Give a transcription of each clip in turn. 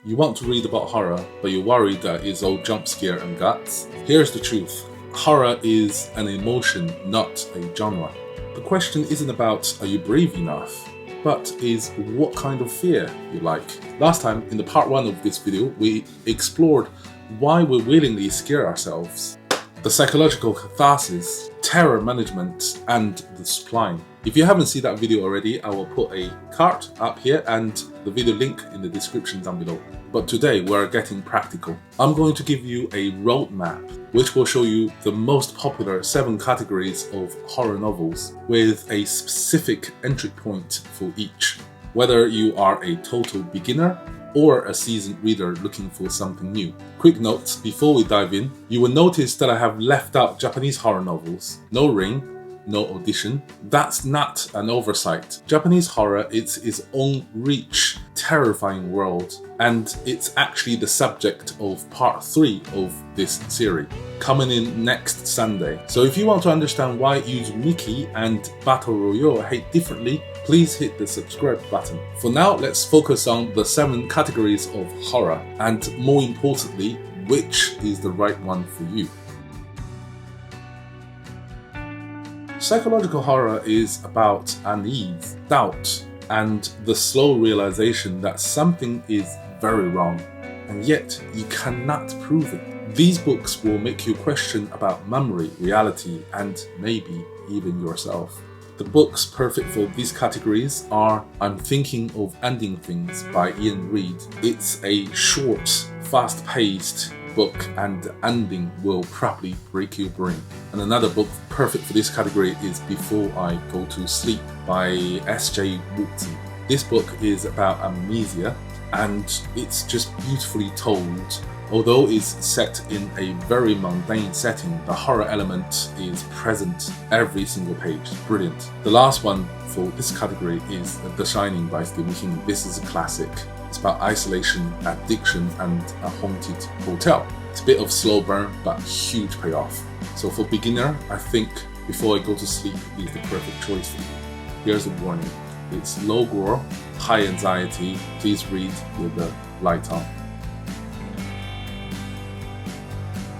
You want to read about horror, but you're worried that it's all jump scare and guts? Here's the truth. Horror is an emotion, not a genre. The question isn't about are you brave enough, but is what kind of fear you like. Last time, in the part 1 of this video, we explored why we willingly scare ourselves, the psychological catharsis, terror management, and the spline. If you haven't seen that video already, I will put a card up here and the video link in the description down below. But today we're getting practical. I'm going to give you a roadmap which will show you the most popular 7 categories of horror novels with a specific entry point for each. Whether you are a total beginner or a seasoned reader looking for something new. Quick note before we dive in, you will notice that I have left out Japanese horror novels. No Ring, no Audition. That's not an oversight. Japanese horror is its own rich, terrifying world, and it's actually the subject of part 3 of this series, coming in next Sunday. So if you want to understand why Uzumaki and Battle Royale hate differently, please hit the subscribe button. For now, let's focus on the 7 categories of horror, and more importantly, which is the right one for you. Psychological horror is about unease, doubt, and the slow realization that something is very wrong, and yet you cannot prove it. These books will make you question about memory, reality, and maybe even yourself. The books perfect for these categories are I'm Thinking of Ending Things by Ian Reid. It's a short, fast-paced book, and the ending will probably break your brain. And another book perfect for this category is Before I Go to Sleep by S.J. Wootton. This book is about amnesia, and it's just beautifully told. Although it's set in a very mundane setting, the horror element is present every single page. Brilliant. The last one for this category is The Shining by Stephen King. This is a classic. It's about isolation, addiction, and a haunted hotel. It's a bit of slow burn, but huge payoff. So for beginner, I think Before I Go to Sleep is the perfect choice for you. Here's the warning. It's low-gore, high anxiety. Please read with the light on.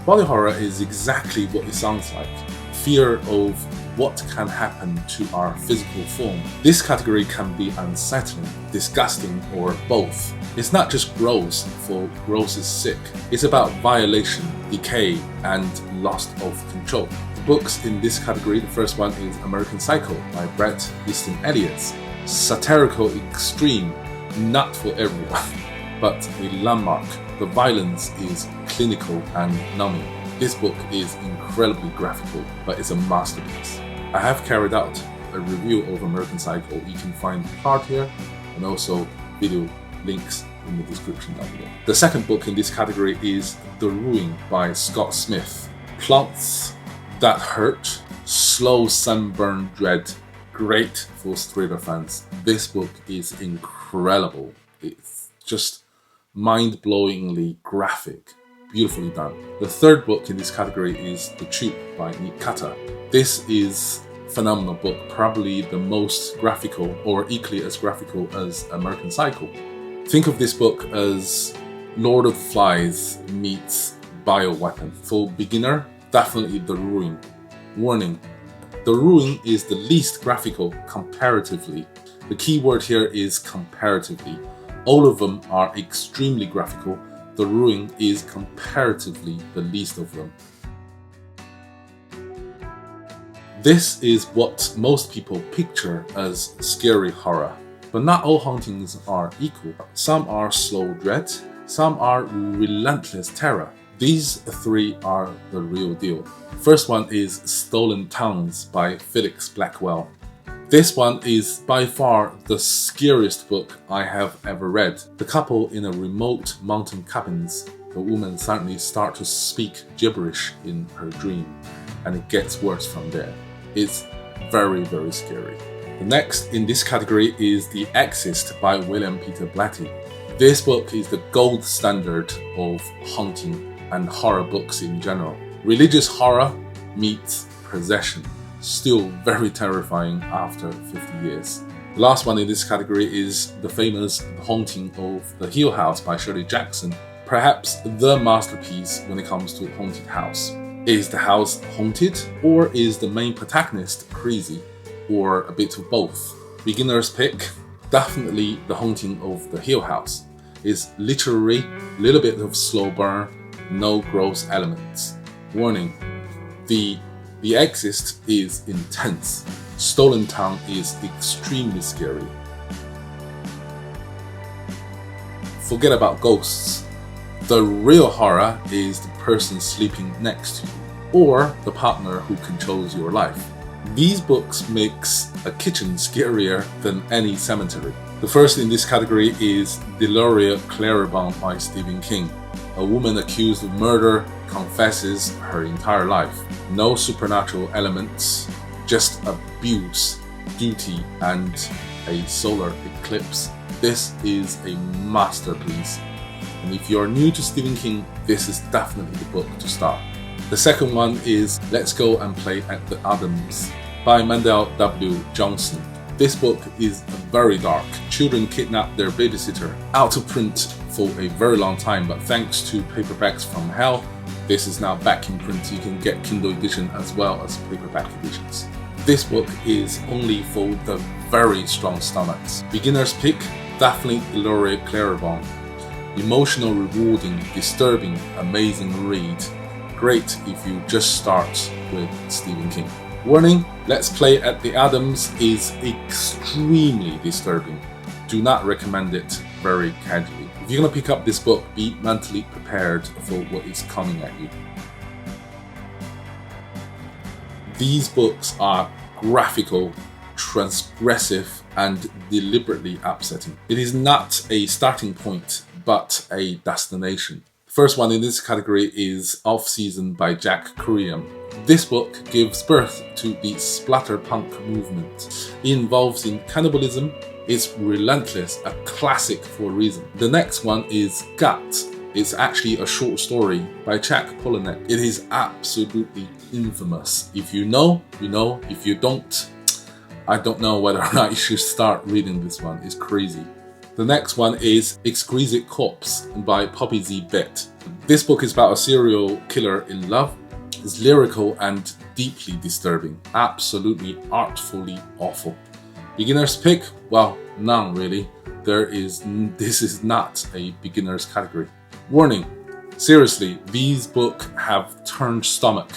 Body horror is exactly what it sounds like. Fear of what can happen to our physical form. This category can be unsettling, disgusting, or both. It's not just gross for gross's sake. It's about violation, decay, and loss of control. The books in this category, the first one is American Psycho by Bret Easton Elliott. Satirical extreme, not for everyone, but a landmark. The violence is clinical and numbing. This book is incredibly graphical, but it's a masterpiece. I have carried out a review of American Psycho. You can find the card here and also video links in the description down below. The second book in this category is The Ruin by Scott Smith. Plots that hurt, slow sunburn dread. Great for thriller fans. This book is incredible. It's just mind-blowingly graphic. Beautifully done. The third book in this category is The Tube by Nick Carter. This is a phenomenal book, probably the most graphical or equally as graphical as American Psycho. Think of this book as Lord of the Flies meets bioweapon. For beginner, definitely The Ruin. Warning, The Ruin is the least graphical comparatively. The key word here is comparatively. All of them are extremely graphical. The Ruin is comparatively the least of them. This is what most people picture as scary horror, but not all hauntings are equal. Some are slow dread, some are relentless terror. These 3 are the real deal. First one is Stolen Towns by Felix Blackwell. This one is by far the scariest book I have ever read. The couple in a remote mountain cabins. The woman suddenly starts to speak gibberish in her dream, and it gets worse from there. It's very, very scary. The next in this category is The Exorcist by William Peter Blatty. This book is the gold standard of haunting and horror books in general. Religious horror meets possession. Still very terrifying after 50 years. The last one in this category is the famous The Haunting of the Hill House by Shirley Jackson, perhaps the masterpiece when it comes to haunted house. Is the house haunted, or is the main protagonist crazy, or a bit of both? Beginner's pick, definitely The Haunting of the Hill House. It's literally a little bit of slow burn, no gross elements. Warning, the exit is intense. Stolen Town is extremely scary. Forget about ghosts. The real horror is the person sleeping next to you, or the partner who controls your life. These books makes a kitchen scarier than any cemetery. The first in this category is Deloria Claribon by Stephen King. A woman accused of murder confesses her entire life. No supernatural elements, just abuse, duty, and a solar eclipse. This is a masterpiece. And if you're new to Stephen King, this is definitely the book to start. The second one is Let's Go and Play at the Adams by Mandel W. Johnson. This book is very dark. Children kidnap their babysitter. Out of print for a very long time, but thanks to Paperbacks from Hell, this is now back in print. You can get Kindle edition as well as paperback editions. This book is only for the very strong stomachs. Beginner's pick, definitely Deloria Claribon. Emotional, rewarding, disturbing, amazing read. Great if you just start with Stephen King. Warning, Let's Play at the Adams is extremely disturbing. Do not recommend it very casually. If you're going to pick up this book, be mentally prepared for what is coming at you. These books are graphical, transgressive, and deliberately upsetting. It is not a starting point, but a destination. The first one in this category is Off Season by Jack Curriam. This book gives birth to the Splatterpunk movement. It involves in cannibalism. It's relentless, a classic for a reason. The next one is Gut. It's actually a short story by Chuck Palahniuk. It is absolutely infamous. If you know, you know. If you don't, I don't know whether or not you should start reading this one. It's crazy. The next one is Exquisite Corpse by Poppy Z. Bett. This book is about a serial killer in love. It's lyrical and deeply disturbing. Absolutely artfully awful. Beginner's pick? Well, none really. This is not a beginner's category. Warning, seriously, these books have turned stomach.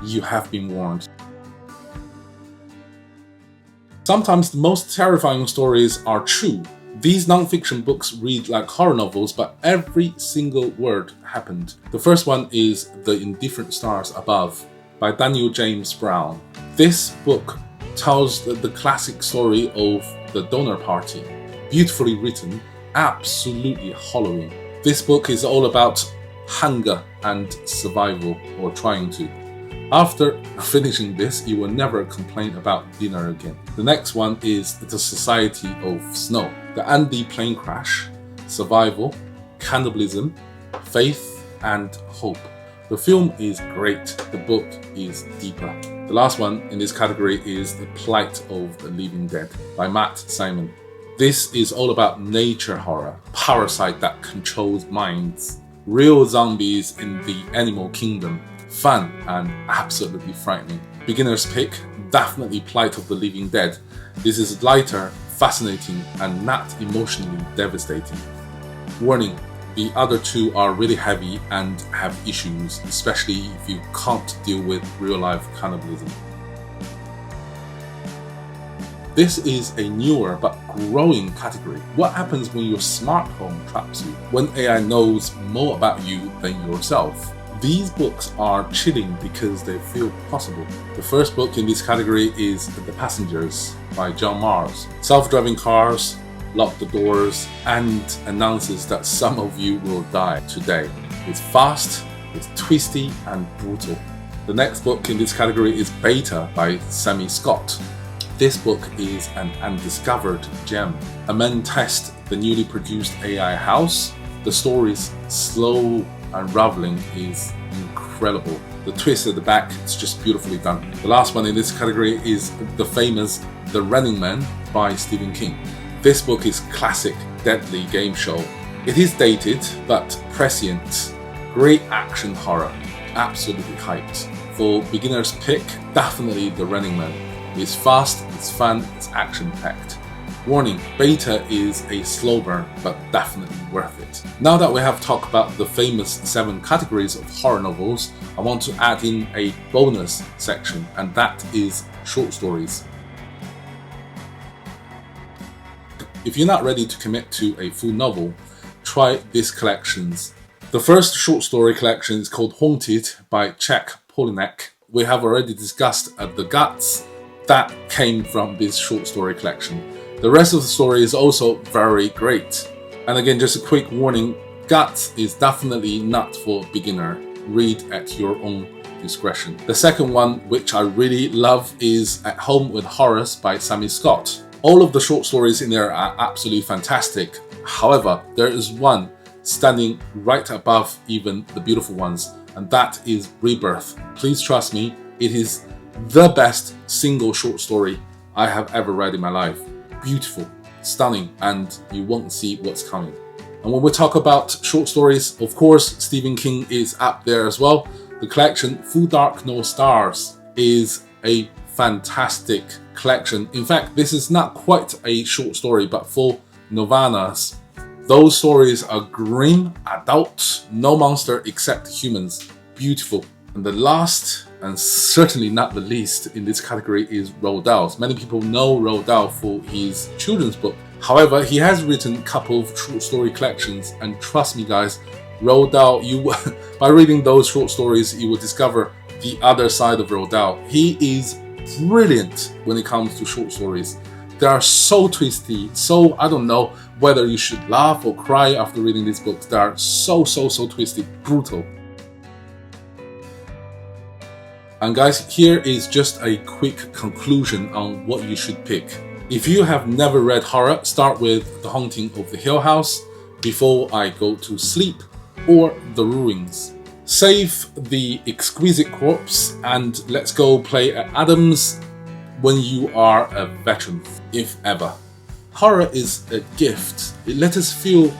You have been warned. Sometimes the most terrifying stories are true. These non-fiction books read like horror novels, but every single word happened. The first one is The Indifferent Stars Above by Daniel James Brown. This book tells the classic story of the donor party. Beautifully written, absolutely hollowing. This book is all about hunger and survival, or trying to. After finishing this, you will never complain about dinner again. The next one is The Society of Snow. The Andy plane crash, survival, cannibalism, faith, and hope. The film is great, the book is deeper. The last one in this category is The Plight of the Living Dead by Matt Simon. This is all about nature horror, parasite that controls minds, real zombies in the animal kingdom, fun and absolutely frightening. Beginner's pick, definitely Plight of the Living Dead. This is lighter, fascinating, and not emotionally devastating. Warning, the other two are really heavy and have issues, especially if you can't deal with real-life cannibalism. This is a newer but growing category. What happens when your smart home traps you? When AI knows more about you than yourself? These books are chilling because they feel possible. The first book in this category is The Passengers by John Mars. Self-driving cars, lock the doors, and announces that some of you will die today. It's fast, it's twisty, and brutal. The next book in this category is Beta by Sammy Scott. This book is an undiscovered gem. A man tests the newly produced AI house. The story's slow unraveling is incredible. the twist at the back, it's just beautifully done. The last one in this category is the famous The Running Man by Stephen King. This book is classic deadly game show. It is dated but prescient. Great action horror, absolutely hyped. For beginners pick, definitely The Running Man. It's fast, it's fun, it's action packed. Warning, beta is a slow burn, but definitely worth it. Now that we have talked about the famous 7 categories of horror novels, I want to add in a bonus section, and that is short stories. If you're not ready to commit to a full novel, try these collections. The first short story collection is called Haunted by Czech Polinek. We have already discussed the guts that came from this short story collection. The rest of the story is also very great. And again, just a quick warning, guts is definitely not for beginner. Read at your own discretion. The second one, which I really love, is At Home with Horrors by Sammy Scott. All of the short stories in there are absolutely fantastic. However, there is one standing right above even the beautiful ones, and that is Rebirth. Please trust me, it is the best single short story I have ever read in my life. Beautiful, stunning, and you won't see what's coming. And when we talk about short stories, of course, Stephen King is up there as well. The collection Full Dark No Stars is a fantastic collection. In fact, this is not quite a short story, but full novellas. Those stories are grim, adult, no monster except humans. Beautiful. And the last, and certainly not the least in this category, is Roald Dahl. Many people know Roald Dahl for his children's book. However, he has written a couple of short story collections, and trust me guys, Roald Dahl, by reading those short stories, you will discover the other side of Roald Dahl. He is brilliant when it comes to short stories. They are so twisty, so I don't know whether you should laugh or cry after reading these books. They are so twisty, brutal. And guys, here is just a quick conclusion on what you should pick. If you have never read horror, start with The Haunting of the Hill House, Before I Go to Sleep, or The Ruins. Save the Exquisite Corpse and let's go play at Adams when you are a veteran, if ever. Horror is a gift. It lets us feel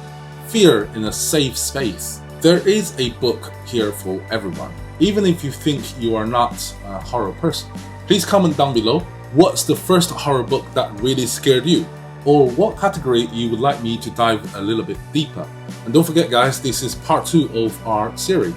fear in a safe space. There is a book here for everyone. Even if you think you are not a horror person, please comment down below. What's the first horror book that really scared you? Or what category you would like me to dive a little bit deeper? And don't forget guys, this is part 2 of our series.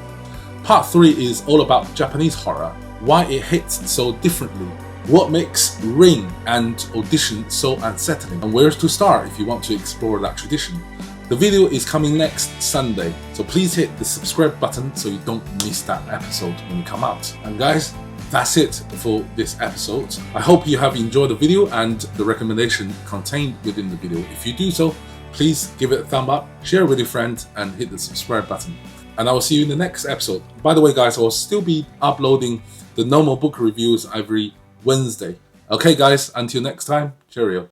Part 3 is all about Japanese horror, why it hits so differently, what makes Ring and Audition so unsettling, and where to start if you want to explore that tradition. The video is coming next Sunday, so please hit the subscribe button so you don't miss that episode when it comes out. And guys, that's it for this episode. I hope you have enjoyed the video and the recommendation contained within the video. If you do so, please give it a thumb up, share it with your friends, and hit the subscribe button. And I will see you in the next episode. By the way guys, I will still be uploading the normal book reviews every Wednesday. Okay guys, until next time, cheerio.